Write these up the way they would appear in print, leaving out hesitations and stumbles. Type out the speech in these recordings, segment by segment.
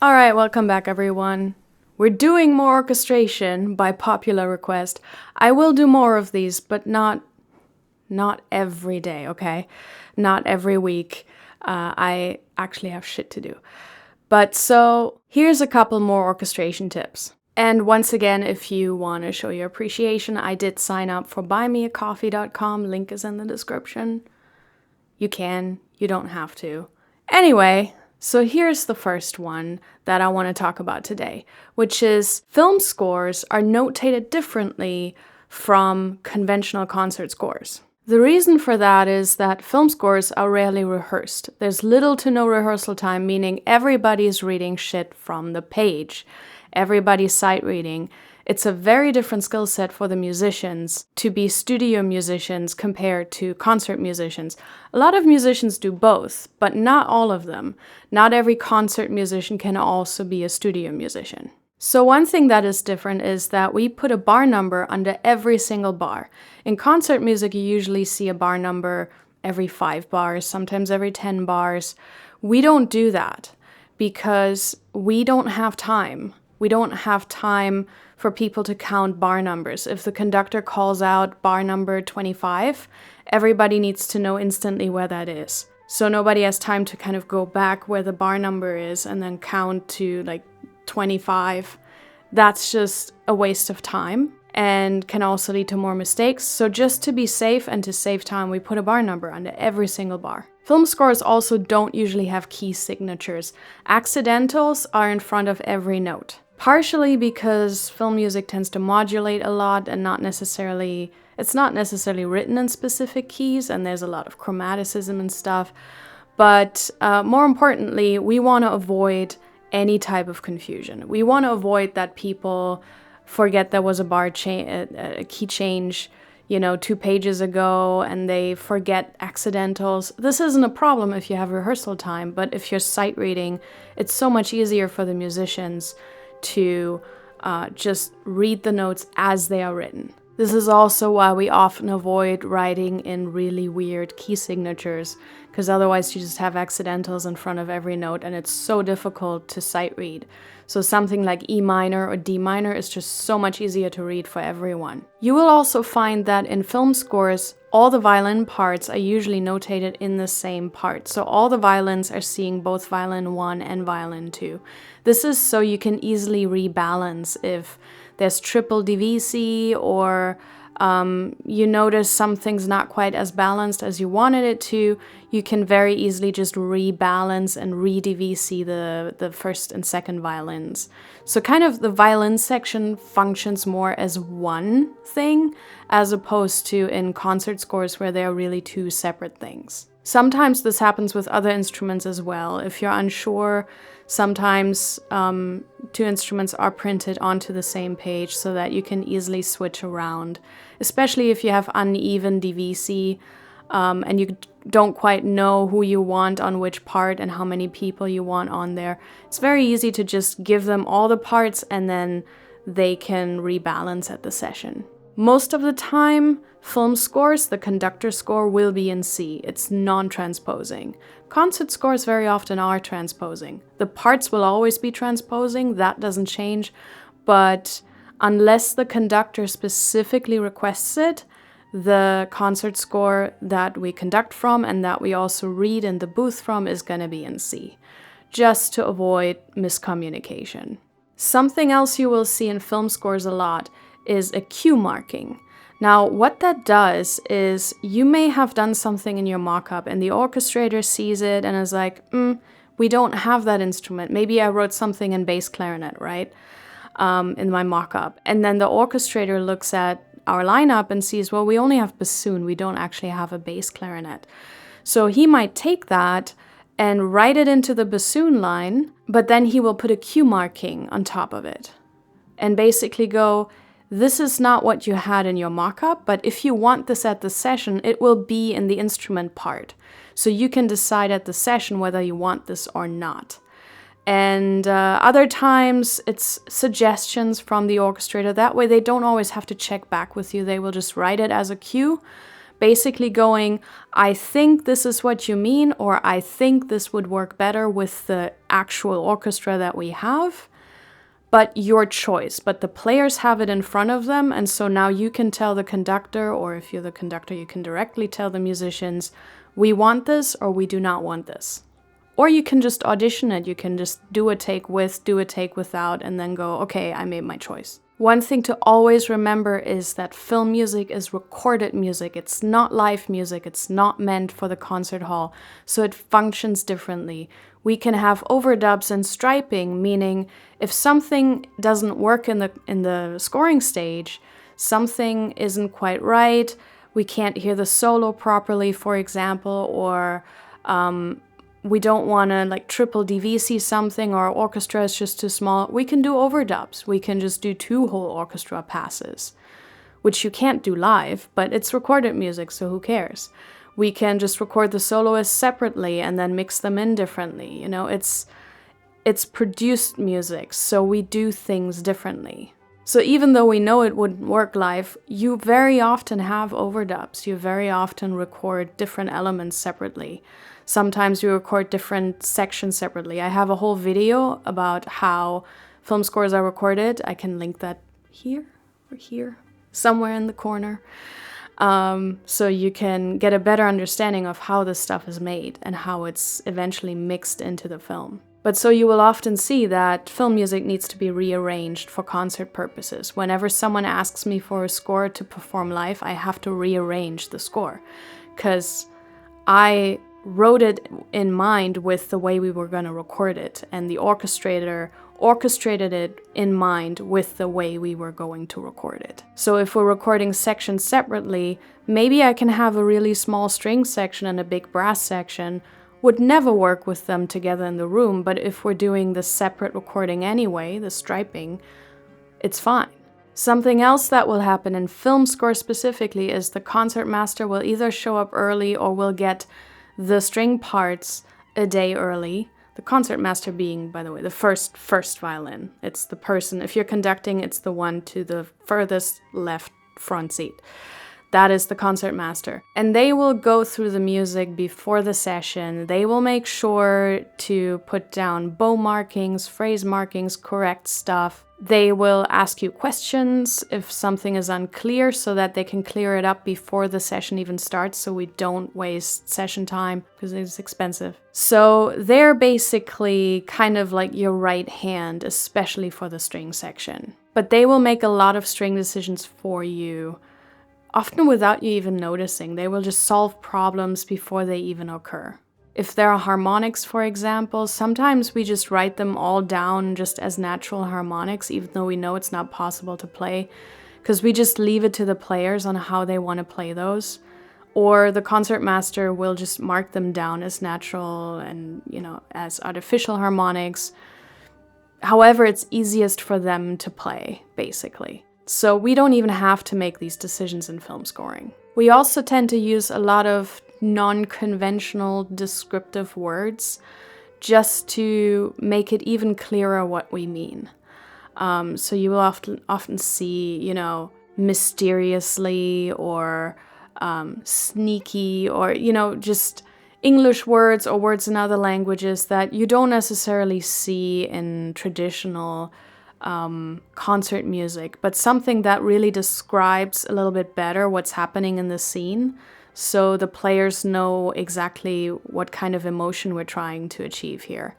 Alright, welcome back everyone. We're doing more orchestration by popular request. I will do more of these, but not every day, okay? Not every week. I actually have shit to do. But so, here's a couple more orchestration tips. And once again, if you want to show your appreciation, I did sign up for buymeacoffee.com. Link is in the description. You can, you don't have to. Anyway, so here's the first one that I want to talk about today, which is film scores are notated differently from conventional concert scores. The reason for that is that film scores are rarely rehearsed. There's little to no rehearsal time, meaning everybody's reading shit from the page. Everybody's sight reading. It's a very different skill set for the musicians to be studio musicians compared to concert musicians. A lot of musicians do both, but not all of them. Not every concert musician can also be a studio musician. So one thing that is different is that we put a bar number under every single bar. In concert music, you usually see a bar number every 5 bars, sometimes every 10 bars. We don't do that because we don't have time. We don't have time for people to count bar numbers. If the conductor calls out bar number 25, everybody needs to know instantly where that is. So nobody has time to kind of go back where the bar number is and then count to like 25. That's just a waste of time and can also lead to more mistakes. So just to be safe and to save time, we put a bar number under every single bar. Film scores also don't usually have key signatures. Accidentals are in front of every note. Partially because film music tends to modulate a lot and it's not necessarily written in specific keys, and there's a lot of chromaticism and stuff. But more importantly, we want to avoid any type of confusion. We want to avoid that people forget there was a key change, 2 pages ago, and they forget accidentals. This isn't a problem if you have rehearsal time, but if you're sight reading, it's so much easier for the musicians to just read the notes as they are written. This is also why we often avoid writing in really weird key signatures, because otherwise you just have accidentals in front of every note and it's so difficult to sight read. So something like E minor or D minor is just so much easier to read for everyone. You will also find that in film scores, all the violin parts are usually notated in the same part. So all the violins are seeing both violin 1 and violin 2. This is so you can easily rebalance if there's triple DVC or you notice something's not quite as balanced as you wanted it to. You can very easily just rebalance and re-DVC the first and second violins. So kind of the violin section functions more as one thing as opposed to in concert scores where they're really 2 separate things. Sometimes this happens with other instruments as well. If you're unsure, sometimes 2 instruments are printed onto the same page so that you can easily switch around, especially if you have uneven DVC and you don't quite know who you want on which part and how many people you want on there. It's very easy to just give them all the parts and then they can rebalance at the session. Most of the time, film scores, the conductor score will be in C. It's non-transposing. Concert scores very often are transposing. The parts will always be transposing, that doesn't change, but unless the conductor specifically requests it, the concert score that we conduct from and that we also read in the booth from is going to be in C, just to avoid miscommunication. Something else you will see in film scores a lot is a cue marking. Now, what that does is you may have done something in your mock-up and the orchestrator sees it and is like, we don't have that instrument. Maybe I wrote something in bass clarinet, right? In my mock-up. And then the orchestrator looks at our lineup and sees, well, we only have bassoon. We don't actually have a bass clarinet. So he might take that and write it into the bassoon line, but then he will put a cue marking on top of it and basically go, this is not what you had in your mock-up, but if you want this at the session, it will be in the instrument part. So you can decide at the session whether you want this or not. And other times it's suggestions from the orchestrator. That way they don't always have to check back with you. They will just write it as a cue, basically going, I think this is what you mean, or I think this would work better with the actual orchestra that we have, but your choice. But the players have it in front of them, and so now you can tell the conductor, or if you're the conductor, you can directly tell the musicians, we want this or we do not want this. Or you can just audition it. You can just do a take with, do a take without, and then go, okay, I made my choice. One thing to always remember is that film music is recorded music. It's not live music. It's not meant for the concert hall, so it functions differently. We can have overdubs and striping, meaning if something doesn't work in the scoring stage, something isn't quite right, we can't hear the solo properly, for example, or we don't want to like triple DVC something, or our orchestra is just too small, we can do overdubs. We can just do 2 whole orchestra passes, which you can't do live, but it's recorded music, so who cares? We can just record the soloists separately and then mix them in differently. You know, it's produced music, so we do things differently. So even though we know it wouldn't work live, you very often have overdubs. You very often record different elements separately. Sometimes you record different sections separately. I have a whole video about how film scores are recorded. I can link that here or here, somewhere in the corner. So you can get a better understanding of how this stuff is made and how it's eventually mixed into the film. But so you will often see that film music needs to be rearranged for concert purposes. Whenever someone asks me for a score to perform live, I have to rearrange the score, because I wrote it in mind with the way we were going to record it, and the orchestrator orchestrated it in mind with the way we were going to record it. So if we're recording sections separately, maybe I can have a really small string section and a big brass section. Would never work with them together in the room, but if we're doing the separate recording anyway, the striping, it's fine. Something else that will happen in film score specifically is the concertmaster will either show up early or will get the string parts a day early. The concertmaster being, by the way, the first violin. It's the person, if you're conducting, it's the one to the furthest left front seat. That is the concertmaster. And they will go through the music before the session. They will make sure to put down bow markings, phrase markings, correct stuff. They will ask you questions if something is unclear so that they can clear it up before the session even starts, so we don't waste session time because it's expensive. So they're basically kind of like your right hand, especially for the string section. But they will make a lot of string decisions for you, often without you even noticing. They will just solve problems before they even occur. If there are harmonics, for example, sometimes we just write them all down just as natural harmonics, even though we know it's not possible to play, because we just leave it to the players on how they want to play those. Or the concertmaster will just mark them down as natural and, as artificial harmonics. However, it's easiest for them to play, basically. So we don't even have to make these decisions in film scoring. We also tend to use a lot of non-conventional descriptive words just to make it even clearer what we mean. So you will often see, mysteriously or sneaky or, just English words or words in other languages that you don't necessarily see in traditional concert music, but something that really describes a little bit better what's happening in the scene, so the players know exactly what kind of emotion we're trying to achieve here.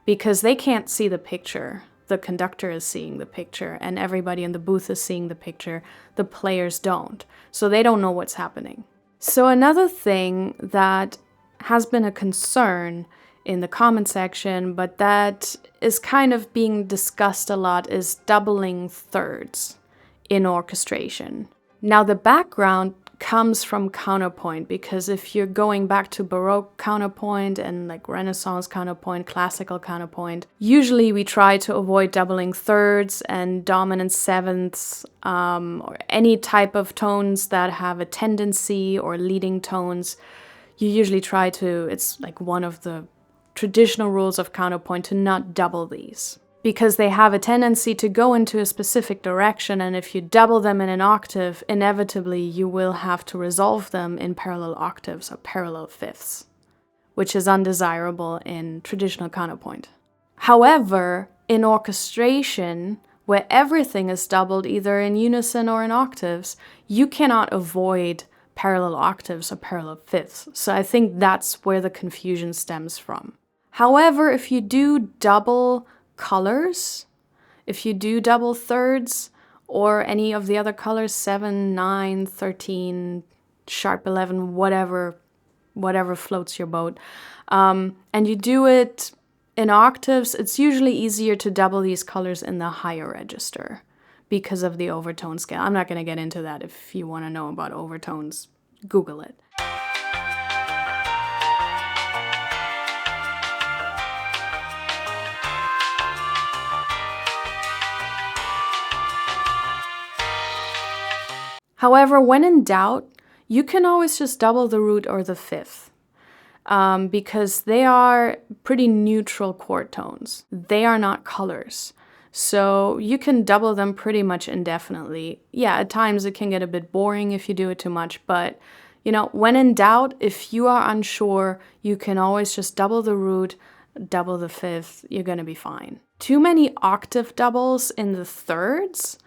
Because they can't see the picture. The conductor is seeing the picture, and everybody in the booth is seeing the picture. The players don't. So they don't know what's happening. So another thing that has been a concern in the comment section, but that is kind of being discussed a lot, is doubling thirds in orchestration. Now the background comes from counterpoint, because if you're going back to Baroque counterpoint and like Renaissance counterpoint, classical counterpoint, usually we try to avoid doubling thirds and dominant sevenths, or any type of tones that have a tendency, or leading tones. You usually try to, it's like one of the traditional rules of counterpoint, to not double these, because they have a tendency to go into a specific direction, and if you double them in an octave, inevitably you will have to resolve them in parallel octaves or parallel fifths, which is undesirable in traditional counterpoint. However, in orchestration, where everything is doubled either in unison or in octaves, you cannot avoid parallel octaves or parallel fifths. So I think that's where the confusion stems from. However, if you do double colors, if you do double thirds or any of the other colors, 7, 9, 13, sharp 11, whatever floats your boat, and you do it in octaves, it's usually easier to double these colors in the higher register because of the overtone scale. I'm not going to get into that. If you want to know about overtones, Google it. However, when in doubt, you can always just double the root or the fifth. Because they are pretty neutral chord tones. They are not colors. So you can double them pretty much indefinitely. Yeah, at times it can get a bit boring if you do it too much, but when in doubt, if you are unsure, you can always just double the root, double the fifth, you're gonna be fine. Too many octave doubles in the thirds,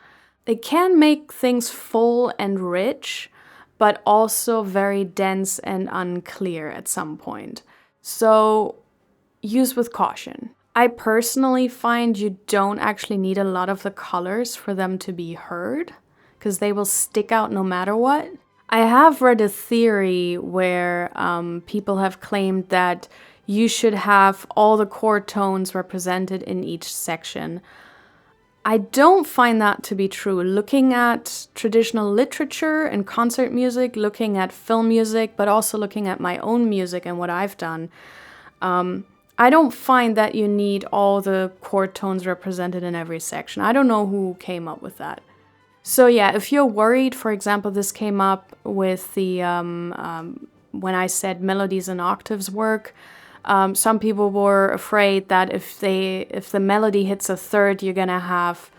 it can make things full and rich, but also very dense and unclear at some point. So use with caution. I personally find you don't actually need a lot of the colors for them to be heard, because they will stick out no matter what. I have read a theory where people have claimed that you should have all the chord tones represented in each section. I don't find that to be true. Looking at traditional literature and concert music, looking at film music, but also looking at my own music and what I've done, I don't find that you need all the chord tones represented in every section. I don't know who came up with that. So yeah, if you're worried, for example, this came up with the, when I said melodies and octaves work, some people were afraid that if the melody hits a third, you're gonna have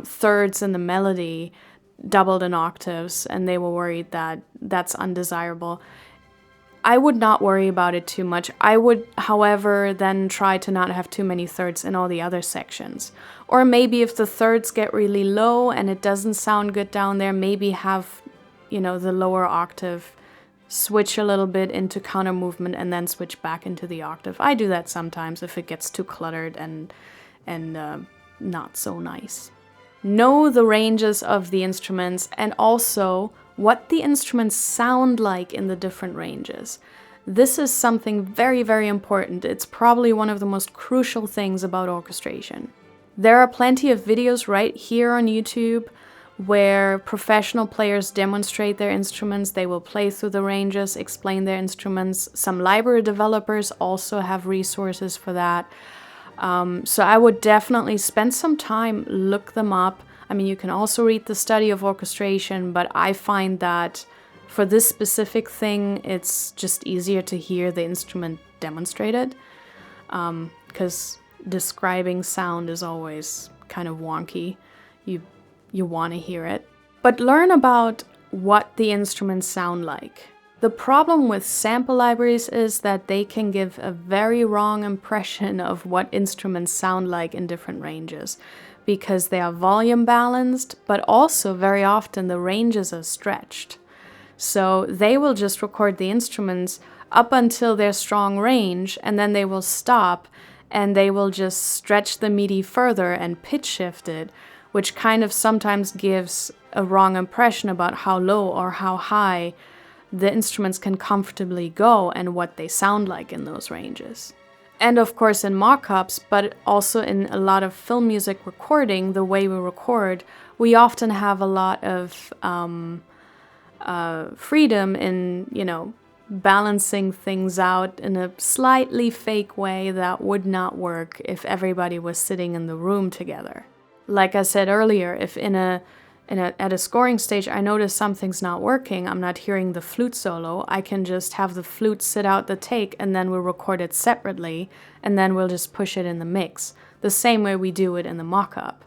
thirds in the melody doubled in octaves, and they were worried that that's undesirable. I would not worry about it too much. I would, however, then try to not have too many thirds in all the other sections. Or maybe if the thirds get really low and it doesn't sound good down there, maybe have, the lower octave switch a little bit into counter movement and then switch back into the octave. I do that sometimes if it gets too cluttered and not so nice. Know the ranges of the instruments and also what the instruments sound like in the different ranges. This is something very, very important. It's probably one of the most crucial things about orchestration. There are plenty of videos right here on YouTube where professional players demonstrate their instruments. They will play through the ranges, explain their instruments. Some library developers also have resources for that. So I would definitely spend some time, look them up. I mean, you can also read the study of orchestration, but I find that for this specific thing, it's just easier to hear the instrument demonstrated, because describing sound is always kind of wonky. You want to hear it. But learn about what the instruments sound like. The problem with sample libraries is that they can give a very wrong impression of what instruments sound like in different ranges, because they are volume balanced, but also very often the ranges are stretched. So they will just record the instruments up until their strong range, and then they will stop and they will just stretch the MIDI further and pitch shift it, which kind of sometimes gives a wrong impression about how low or how high the instruments can comfortably go and what they sound like in those ranges. And of course in mock-ups, but also in a lot of film music recording, the way we record, we often have a lot of freedom in, balancing things out in a slightly fake way that would not work if everybody was sitting in the room together. Like I said earlier, if at a scoring stage I notice something's not working, I'm not hearing the flute solo, I can just have the flute sit out the take and then we'll record it separately and then we'll just push it in the mix, the same way we do it in the mock-up.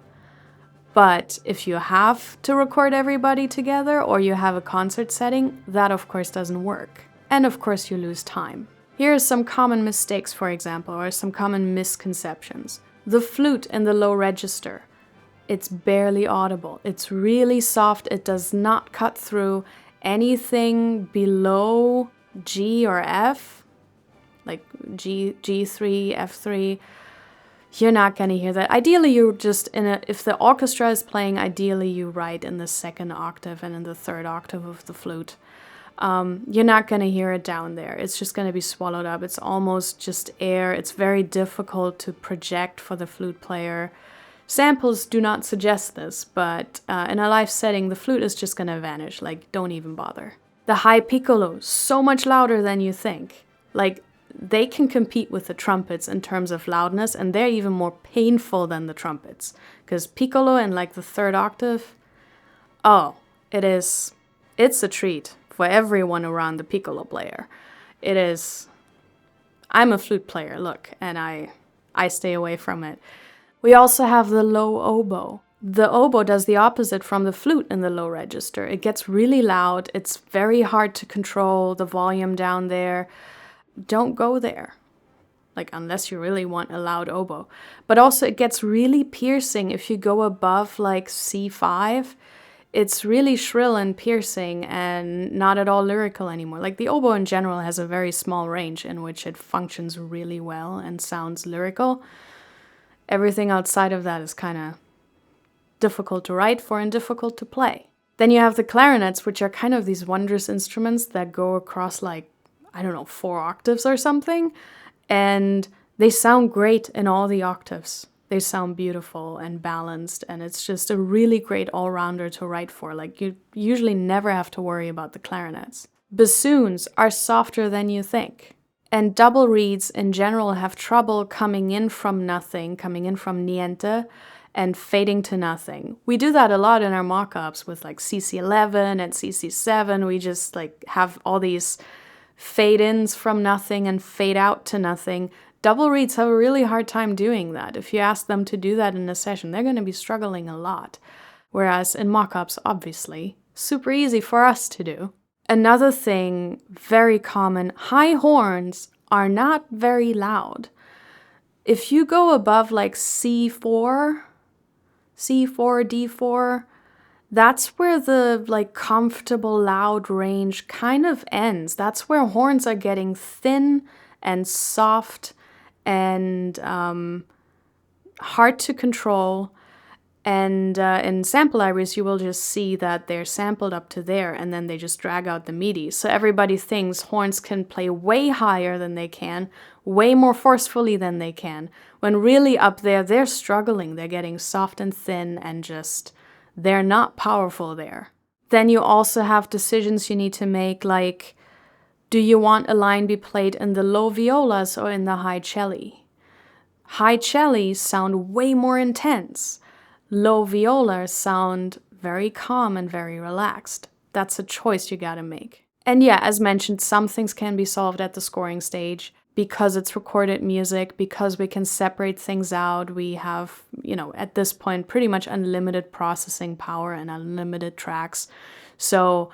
But if you have to record everybody together or you have a concert setting, that of course doesn't work. And of course you lose time. Here are some common mistakes, for example, or some common misconceptions. The flute in the low register. It's barely audible. It's really soft. It does not cut through anything below G or F, like G3, F3. You're not going to hear that. Ideally, you're just if the orchestra is playing, ideally you write in the second octave and in the third octave of the flute. You're not going to hear it down there. It's just going to be swallowed up. It's almost just air. It's very difficult to project for the flute player. Samples do not suggest this, but in a live setting, the flute is just going to vanish. Like, don't even bother. The high piccolo, so much louder than you think. Like, they can compete with the trumpets in terms of loudness, and they're even more painful than the trumpets. Because piccolo in like the third octave, oh, it's a treat for everyone around the piccolo player. It is. I'm a flute player, look, and I stay away from it. We also have the low oboe. The oboe does the opposite from the flute in the low register. It gets really loud. It's very hard to control the volume down there. Don't go there, like unless you really want a loud oboe. But also it gets really piercing if you go above like C5. It's really shrill and piercing and not at all lyrical anymore. Like the oboe in general has a very small range in which it functions really well and sounds lyrical. Everything outside of that is kind of difficult to write for and difficult to play. Then you have the clarinets, which are kind of these wondrous instruments that go across like, I don't know, 4 octaves or something. And they sound great in all the octaves. They sound beautiful and balanced, and it's just a really great all-rounder to write for. Like, you usually never have to worry about the clarinets. Bassoons are softer than you think. And double reeds in general have trouble coming in from nothing, coming in from niente, and fading to nothing. We do that a lot in our mock-ups with like CC11 and CC7. We just like have all these fade-ins from nothing and fade out to nothing. Double reeds have a really hard time doing that. If you ask them to do that in a session, they're going to be struggling a lot. Whereas in mock-ups, obviously, super easy for us to do. Another thing, very common, high horns are not very loud. If you go above like C4, D4, that's where the like comfortable loud range kind of ends. That's where horns are getting thin and soft and hard to control. And in sample libraries, you will just see that they're sampled up to there, and then they just drag out the MIDI. So everybody thinks horns can play way higher than they can, way more forcefully than they can, when really up there, they're struggling. They're getting soft and thin and just, they're not powerful there. Then you also have decisions you need to make, like, do you want a line be played in the low violas or in the high celli? High celli sound way more intense. Low violas sound very calm and very relaxed. That's a choice you gotta make. And yeah, as mentioned, some things can be solved at the scoring stage because it's recorded music, because we can separate things out. We have, at this point, pretty much unlimited processing power and unlimited tracks. So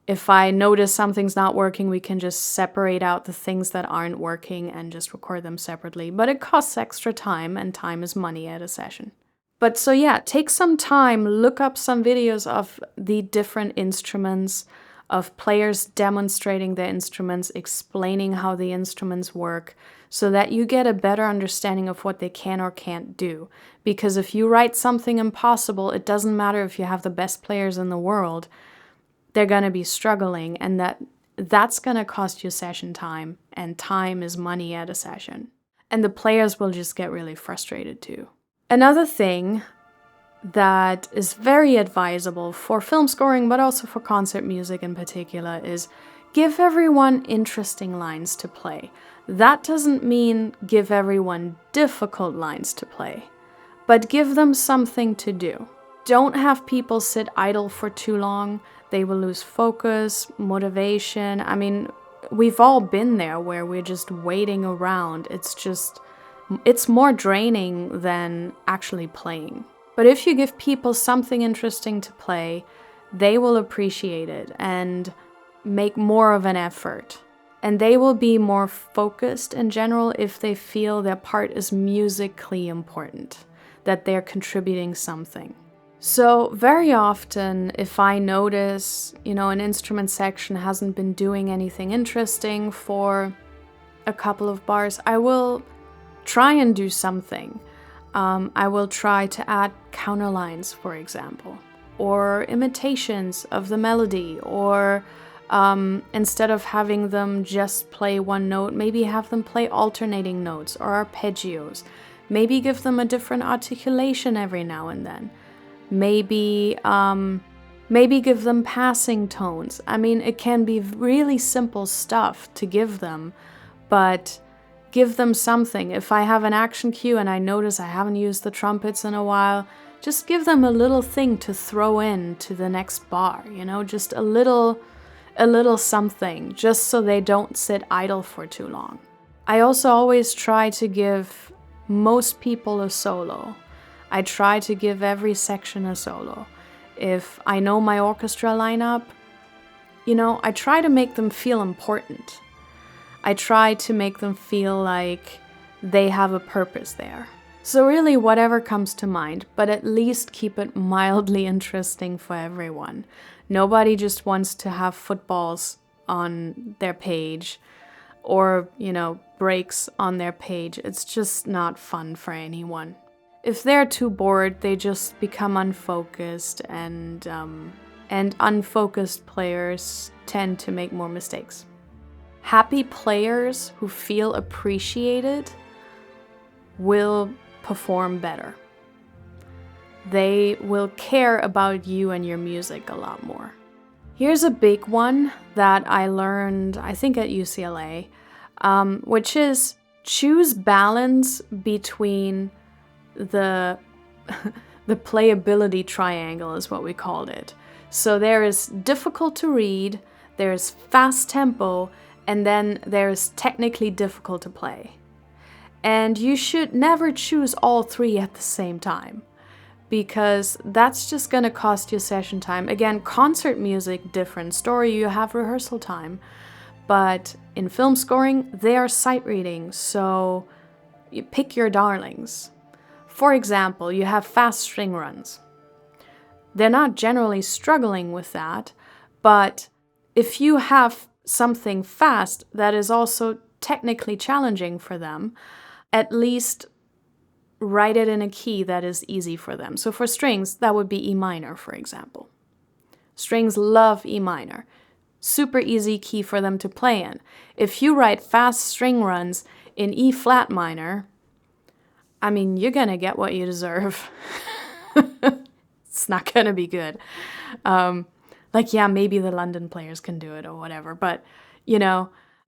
if I notice something's not working, we can just separate out the things that aren't working and just record them separately. But it costs extra time, and time is money at a session. But so yeah, take some time, look up some videos of the different instruments, of players demonstrating their instruments, explaining how the instruments work, so that you get a better understanding of what they can or can't do. Because if you write something impossible, it doesn't matter if you have the best players in the world, they're going to be struggling, and that's going to cost you session time, and time is money at a session. And the players will just get really frustrated too. Another thing that is very advisable for film scoring, but also for concert music in particular, is give everyone interesting lines to play. That doesn't mean give everyone difficult lines to play, but give them something to do. Don't have people sit idle for too long. They will lose focus, motivation. I mean, we've all been there where we're just waiting around. It's more draining than actually playing. But if you give people something interesting to play, they will appreciate it and make more of an effort. And they will be more focused in general if they feel their part is musically important, that they're contributing something. So very often, if I notice, an instrument section hasn't been doing anything interesting for a couple of bars, I will try and do something. I will try to add counterlines, for example, or imitations of the melody, or instead of having them just play one note, maybe have them play alternating notes or arpeggios. Maybe give them a different articulation every now and then. Maybe give them passing tones. I mean, it can be really simple stuff to give them, but give them something. If I have an action cue and I notice I haven't used the trumpets in a while, just give them a little thing to throw in to the next bar, just a little something, just so they don't sit idle for too long. I also always try to give most people a solo. I try to give every section a solo. If I know my orchestra lineup, I try to make them feel important. I try to make them feel like they have a purpose there. So really whatever comes to mind, but at least keep it mildly interesting for everyone. Nobody just wants to have footballs on their page or, breaks on their page. It's just not fun for anyone. If they're too bored, they just become unfocused, and unfocused players tend to make more mistakes. Happy players who feel appreciated will perform better. They will care about you and your music a lot more. Here's a big one that I learned, I think, at UCLA, which is choose balance between the playability triangle is what we called it. So there is difficult to read, there's fast tempo, and then there's technically difficult to play. And you should never choose all three at the same time, because that's just gonna cost you session time. Again, concert music, different story, you have rehearsal time. But in film scoring, they are sight reading, so you pick your darlings. For example, you have fast string runs. They're not generally struggling with that, but if you have something fast that is also technically challenging for them, at least write it in a key that is easy for them. So for strings, that would be E minor, for example. Strings love E minor. Super easy key for them to play in. If you write fast string runs in E flat minor, I mean, you're gonna get what you deserve. It's not gonna be good. Maybe the London players can do it or whatever, but,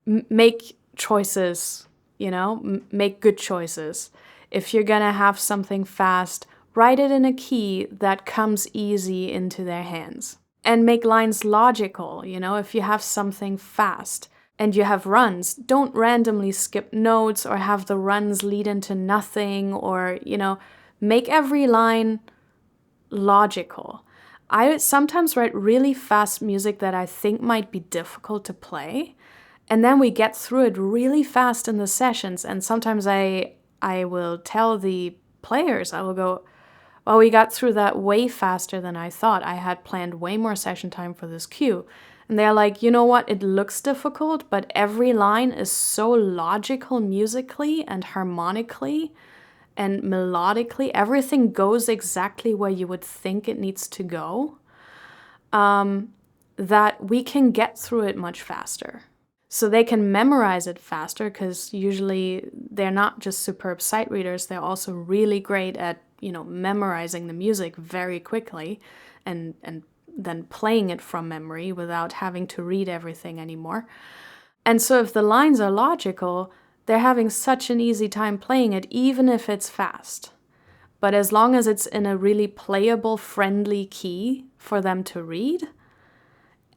make choices, make good choices. If you're gonna have something fast, write it in a key that comes easy into their hands. And make lines logical, if you have something fast and you have runs, don't randomly skip notes or have the runs lead into nothing, or, make every line logical. I sometimes write really fast music that I think might be difficult to play, and then we get through it really fast in the sessions, and sometimes I will tell the players, I will go, well, we got through that way faster than I thought. I had planned way more session time for this cue. And they're like, you know what, it looks difficult, but every line is so logical musically and harmonically and melodically. Everything goes exactly where you would think it needs to go, that we can get through it much faster. So they can memorize it faster, because usually they're not just superb sight readers, they're also really great at memorizing the music very quickly and then playing it from memory without having to read everything anymore. And so if the lines are logical, they're having such an easy time playing it, even if it's fast. But as long as it's in a really playable, friendly key for them to read,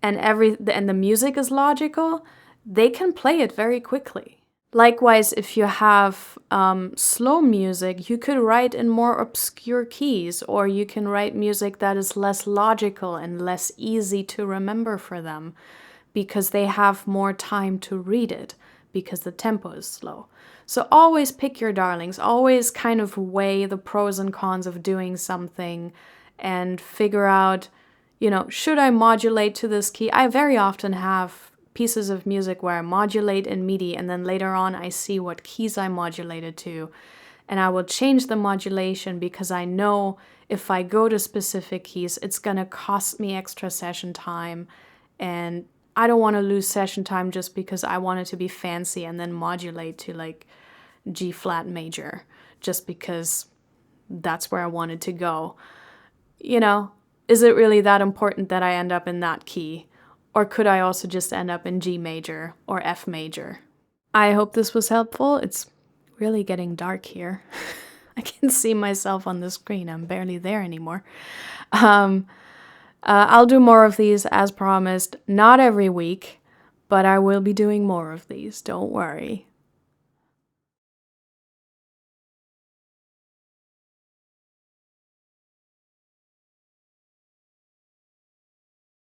and the music is logical, they can play it very quickly. Likewise, if you have slow music, you could write in more obscure keys, or you can write music that is less logical and less easy to remember for them, because they have more time to read it because the tempo is slow. So always pick your darlings, always kind of weigh the pros and cons of doing something and figure out, should I modulate to this key? I very often have pieces of music where I modulate in MIDI and then later on I see what keys I modulated to and I will change the modulation because I know if I go to specific keys, it's gonna cost me extra session time, and I don't want to lose session time just because I want it to be fancy and then modulate to like G flat major just because that's where I wanted to go. Is it really that important that I end up in that key? Or could I also just end up in G major or F major? I hope this was helpful. It's really getting dark here. I can see myself on the screen. I'm barely there anymore. I'll do more of these as promised. Not every week, but I will be doing more of these. Don't worry.